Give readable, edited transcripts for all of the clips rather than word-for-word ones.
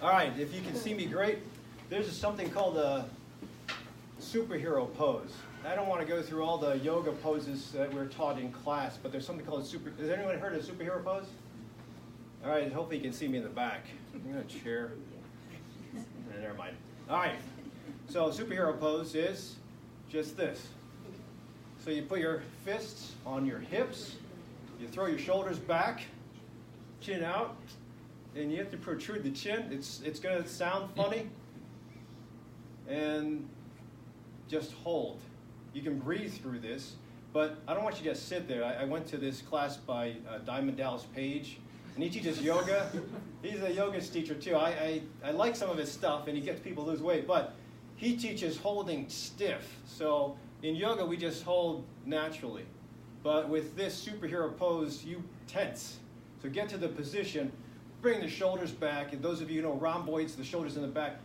All right, if you can see me great, there's something called a superhero pose. I don't want to go through all the yoga poses that we're taught in class, but there's something called a super. Has anyone heard of a superhero pose? All right, hopefully you can see me in the back. I'm going to chair. Never mind. All right, so superhero pose is just this. So you put your fists on your hips, you throw your shoulders back, chin out, and you have to protrude the chin. It's going to sound funny, and just hold. You can breathe through this, but I don't want you to just sit there. I went to this class by Diamond Dallas Page, and he teaches yoga. He's a yoga teacher too. I like some of his stuff, and he gets people to lose weight, but he teaches holding stiff. So in yoga, we just hold naturally. But with this superhero pose, you tense. So get to the position, bring the shoulders back, and those of you who know rhomboids, the shoulders in the back,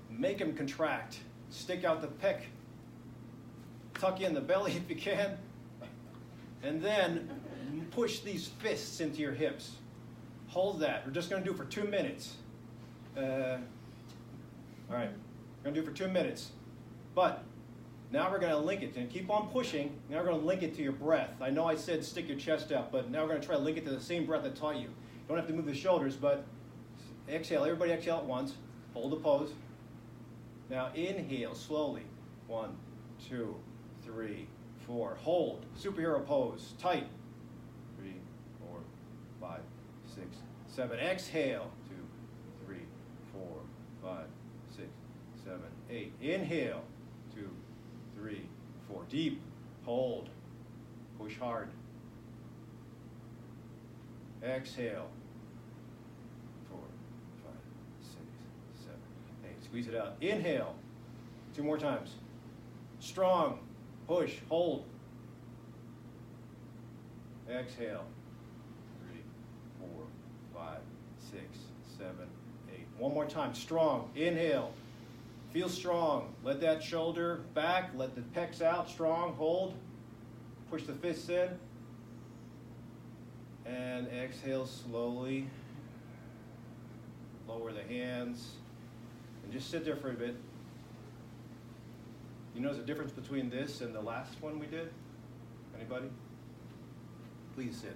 make them contract. Stick out the pec, tuck in the belly if you can, and then push these fists into your hips. Hold that. We're just going to do it for 2 minutes. All right, we're going to do it for 2 minutes. But now we're going to link it, and keep on pushing. Now we're going to link it to your breath. I know I said stick your chest out, but now we're going to try to link it to the same breath I taught you. You don't have to move the shoulders, but exhale. Everybody exhale at once. Hold the pose. Now inhale slowly. 1, 2, 3, 4. Hold. Superhero pose. Tight. 3, 4, 5, 6, 7. Exhale. 2, 3, 4, 5, 6, 7, 8. Inhale. 2, 3, 4. Deep. Hold. Push hard. Exhale. 4, 5, 6, 7, 8. Squeeze it out. Inhale. 2 more times. Strong. Push. Hold. Exhale. 3, 4, 5, 6, 7, 8. One more time. Strong. Inhale. Feel strong. Let that shoulder back. Let the pecs out. Strong. Hold. Push the fists in. And exhale slowly. Lower the hands. And just sit there for a bit. You notice the difference between this and the last one we did? Anybody? Please sit.